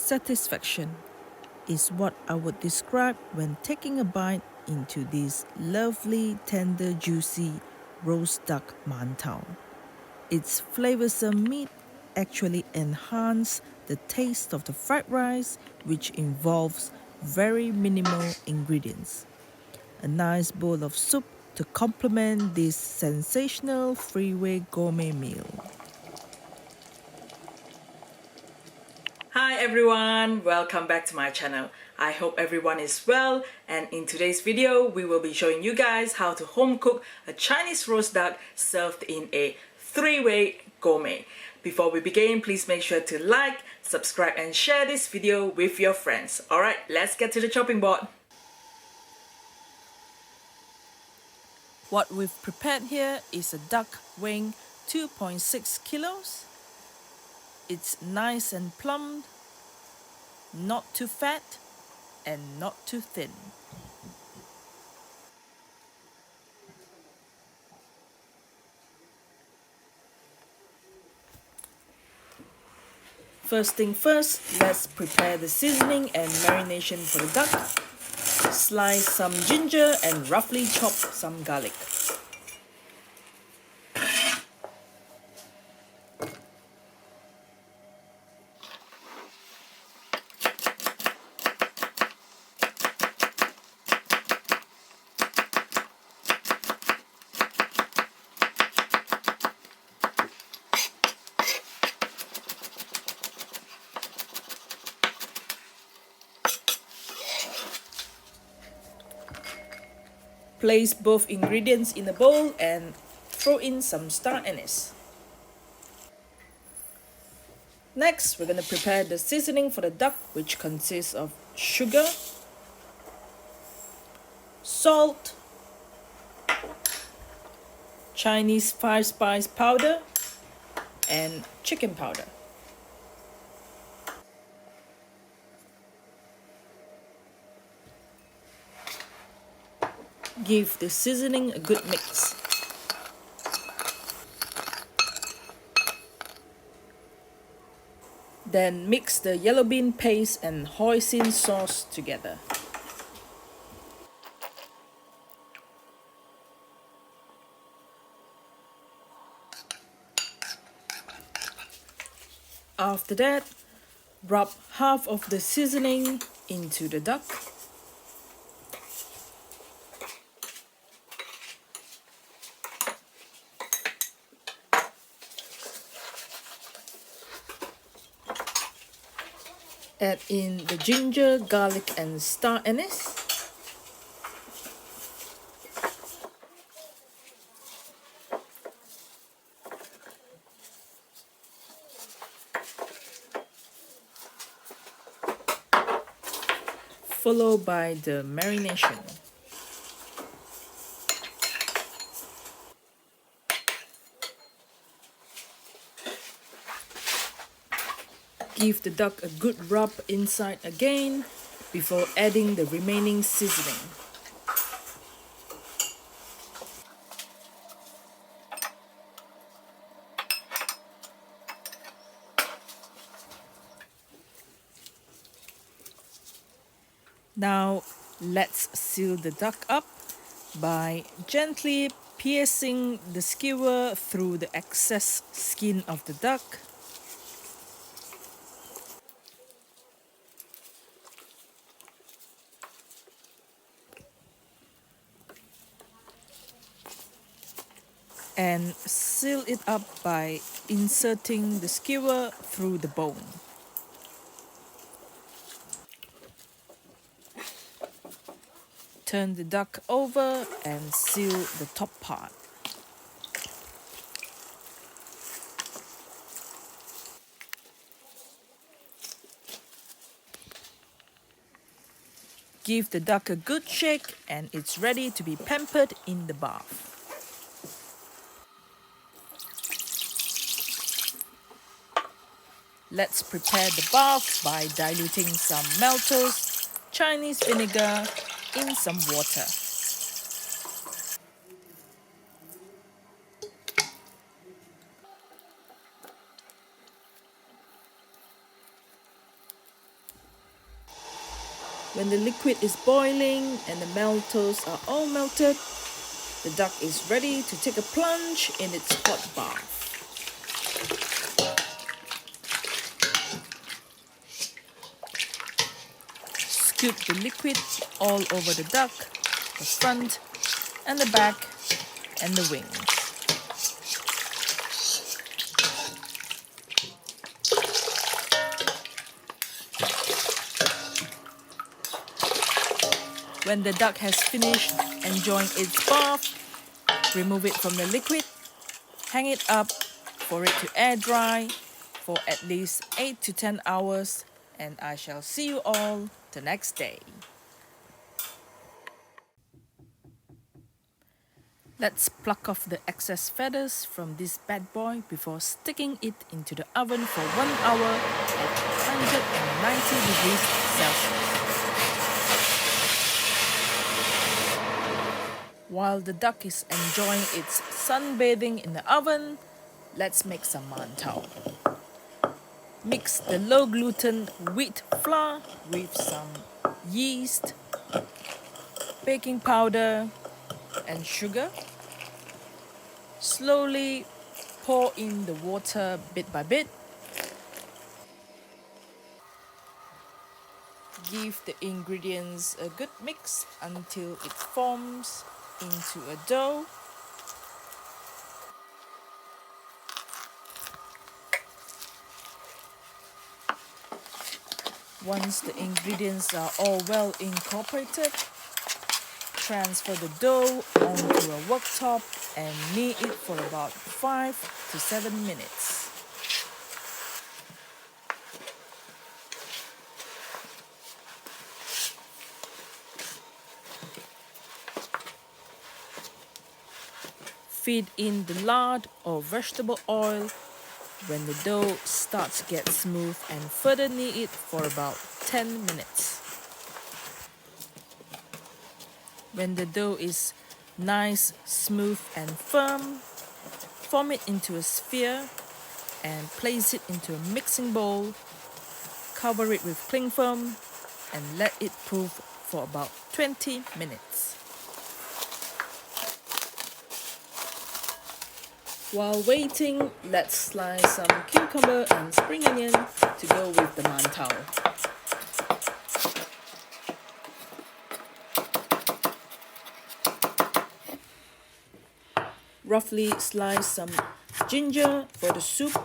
satisfaction is what I would describe when taking a bite into this lovely, tender, juicy roast duck mantou. Its flavorsome meat actually enhance the taste of the fried rice, which involves very minimal ingredients. A nice bowl of soup to complement this sensational freeway gourmet meal. Hi everyone, welcome back to my channel. I hope everyone is well, and in today's video we will be showing you guys how to home cook a Chinese roast duck served in a three-way gourmet. Before we begin, please make sure to like, subscribe and share this video with your friends. Alright, let's get to the chopping board. What we've prepared here is a duck weighing 2.6 kilos. It's nice and plump, not too fat and not too thin. First thing first, let's prepare the seasoning and marination for the duck. Slice some ginger and roughly chop some garlic. Place both ingredients in a bowl and throw in some star anise. Next, we're going to prepare the seasoning for the duck, which consists of sugar, salt, Chinese 5-spice powder, and chicken powder. Give the seasoning a good mix. Then mix the yellow bean paste and Hoi Sin sauce together. After that, rub half of the seasoning into the duck. Add in the ginger, garlic and star anise. Followed by the marination. Give the duck a good rub inside again before adding the remaining seasoning. Now let's seal the duck up by gently piercing the skewer through the excess skin of the duck. And seal it up by inserting the skewer through the bone. Turn the duck over and seal the top part. Give the duck a good shake and it's ready to be pampered in the bath. Let's prepare the bath by diluting some Maltose, Chinese vinegar in some water. When the liquid is boiling and the Maltose are all melted, the duck is ready to take a plunge in its hot bath. Scoop the liquid all over the duck, the front and the back and the wings. When the duck has finished enjoying its bath, remove it from the liquid, hang it up for it to air dry for at least 8 to 10 hours, and I shall see you all the next day. Let's pluck off the excess feathers from this bad boy before sticking it into the oven for 1 hour at 190 degrees Celsius. While the duck is enjoying its sunbathing in the oven, let's make some mantou. Mix the low gluten wheat flour with some yeast, baking powder, and sugar. Slowly pour in the water bit by bit. Give the ingredients a good mix until it forms into a dough. Once the ingredients are all well incorporated, transfer the dough onto a worktop and knead it for about 5 to 7 minutes. Feed in the lard or vegetable oil when the dough starts to get smooth and further knead it for about 10 minutes. When the dough is nice, smooth and firm, form it into a sphere and place it into a mixing bowl. Cover it with cling film and let it proof for about 20 minutes. While waiting, let's slice some cucumber and spring onion to go with the mantou. Roughly slice some ginger for the soup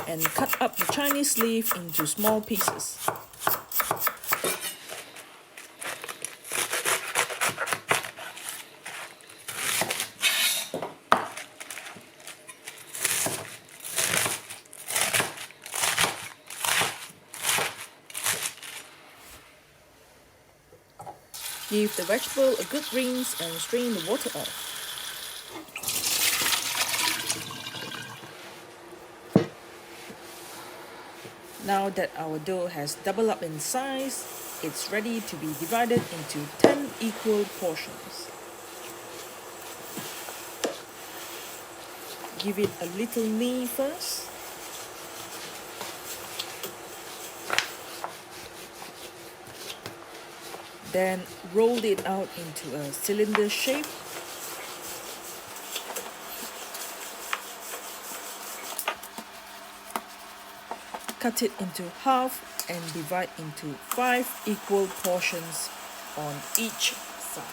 and cut up the Chinese leaf into small pieces. Give the vegetable a good rinse and strain the water off. Now that our dough has doubled up in size, it's ready to be divided into 10 equal portions. Give it a little knead first. Then roll it out into a cylinder shape. Cut it into half and divide into 5 equal portions on each side.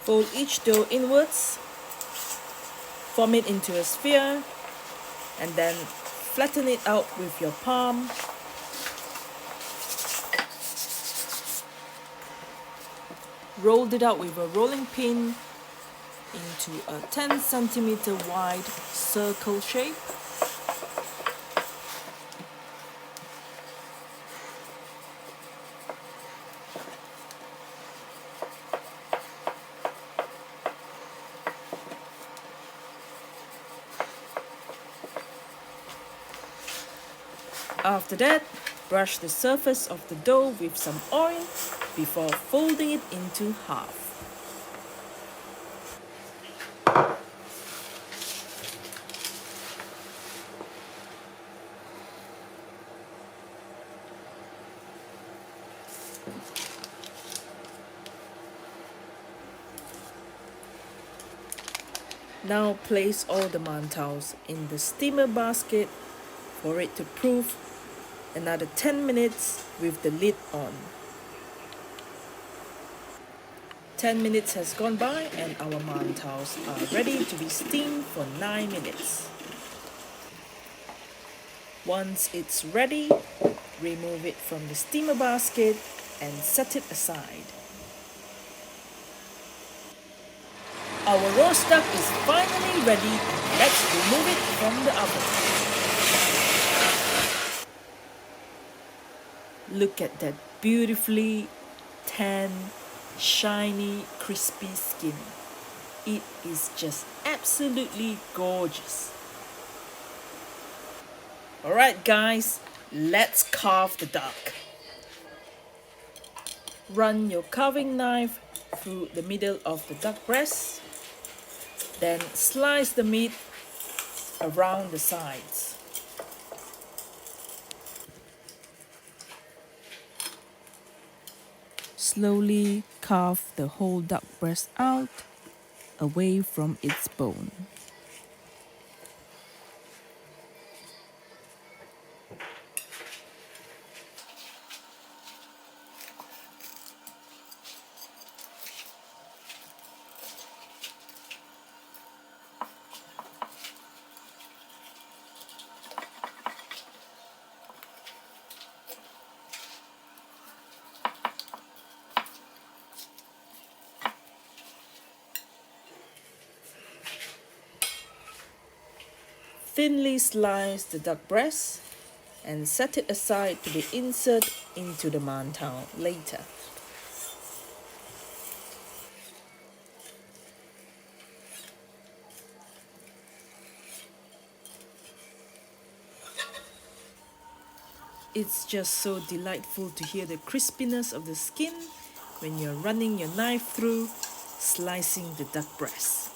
Fold each dough inwards, form it into a sphere, and then flatten it out with your palm. Roll it out with a rolling pin into a 10 centimeter wide circle shape. After that, brush the surface of the dough with some oil before folding it into half. Now place all the mantous in the steamer basket for it to proof another 10 minutes with the lid on. 10 minutes has gone by and our mantous are ready to be steamed for 9 minutes. Once it's ready, remove it from the steamer basket and set it aside. Our roast duck is finally ready. Let's remove it from the oven. Look at that beautifully tan, shiny, crispy skin. It is just absolutely gorgeous. Alright guys, let's carve the duck. Run your carving knife through the middle of the duck breast. Then slice the meat around the sides. Slowly carve the whole duck breast out, away from its bone. Thinly slice the duck breast and set it aside to be inserted into the mantou later. It's just so delightful to hear the crispiness of the skin when you're running your knife through, slicing the duck breast.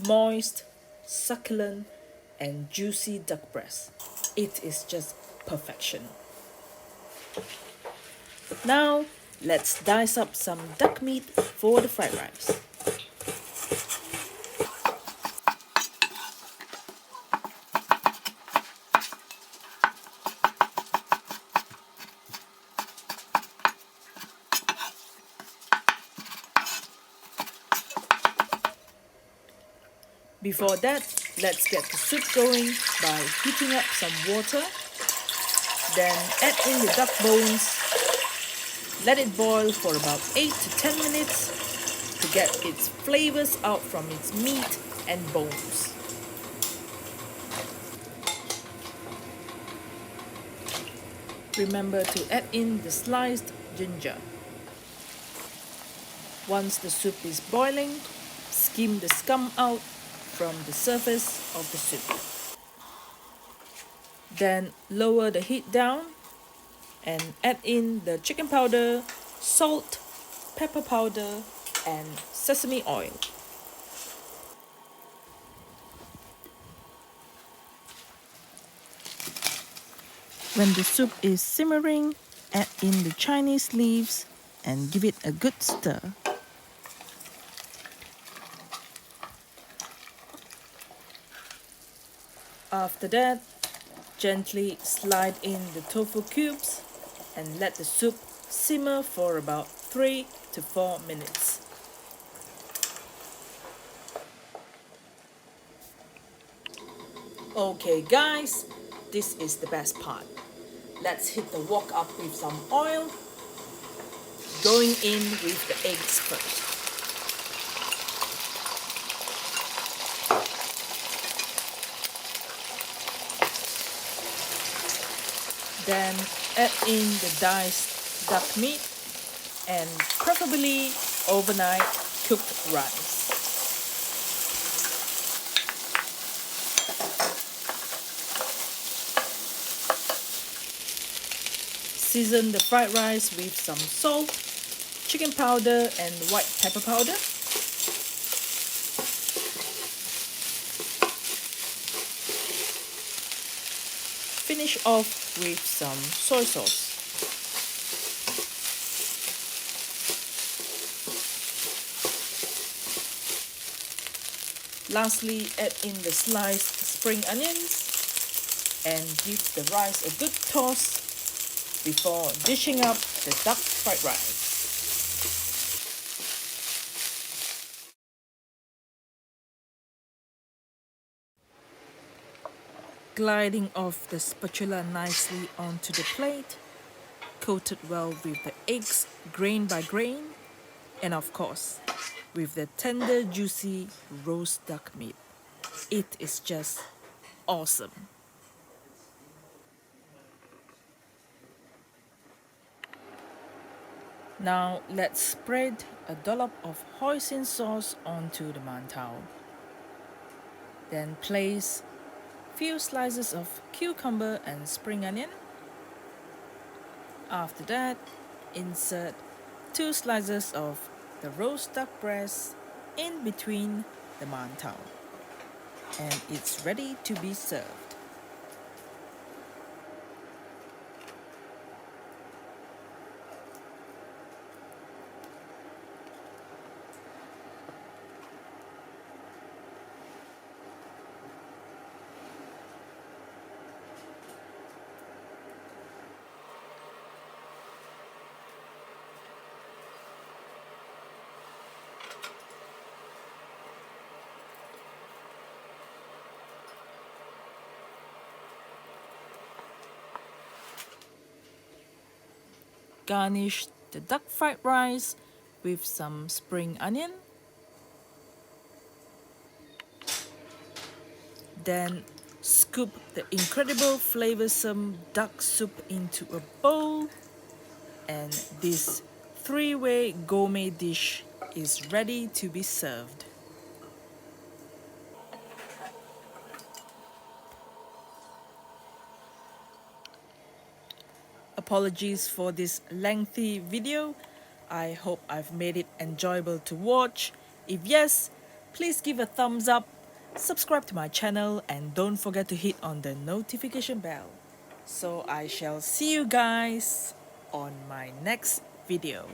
Moist, succulent, and juicy duck breast. It is just perfection. Now, let's dice up some duck meat for the fried rice. Before that, let's get the soup going by heating up some water. Then add in the duck bones. Let it boil for about 8 to 10 minutes to get its flavors out from its meat and bones. Remember to add in the sliced ginger. Once the soup is boiling, skim the scum out from the surface of the soup. Then lower the heat down and add in the chicken powder, salt, pepper powder, and sesame oil. When the soup is simmering, add in the Chinese leaves and give it a good stir. After that, gently slide in the tofu cubes and let the soup simmer for about 3 to 4 minutes. Okay guys, this is the best part. Let's hit the wok up with some oil. Going in with the eggs first. Then add in the diced duck meat and preferably overnight cooked rice. Season the fried rice with some salt, chicken powder and white pepper powder. Finish off with some soy sauce. Lastly, add in the sliced spring onions and give the rice a good toss before dishing up the duck fried rice. Gliding off the spatula nicely onto the plate, coated well with the eggs grain by grain, and of course, with the tender, juicy roast duck meat. It is just awesome. Now let's spread a dollop of Hoi Sin sauce onto the mantou. Then place few slices of cucumber and spring onion. After that, insert 2 slices of the roast duck breast in between the mantou, and it's ready to be served. Garnish the duck fried rice with some spring onion. Then scoop the incredible flavorsome duck soup into a bowl, and this 3-way gourmet dish is ready to be served. Apologies for this lengthy video. I hope I've made it enjoyable to watch. If yes, please give a thumbs up, subscribe to my channel, and don't forget to hit on the notification bell. So I shall see you guys on my next video.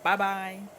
Bye bye.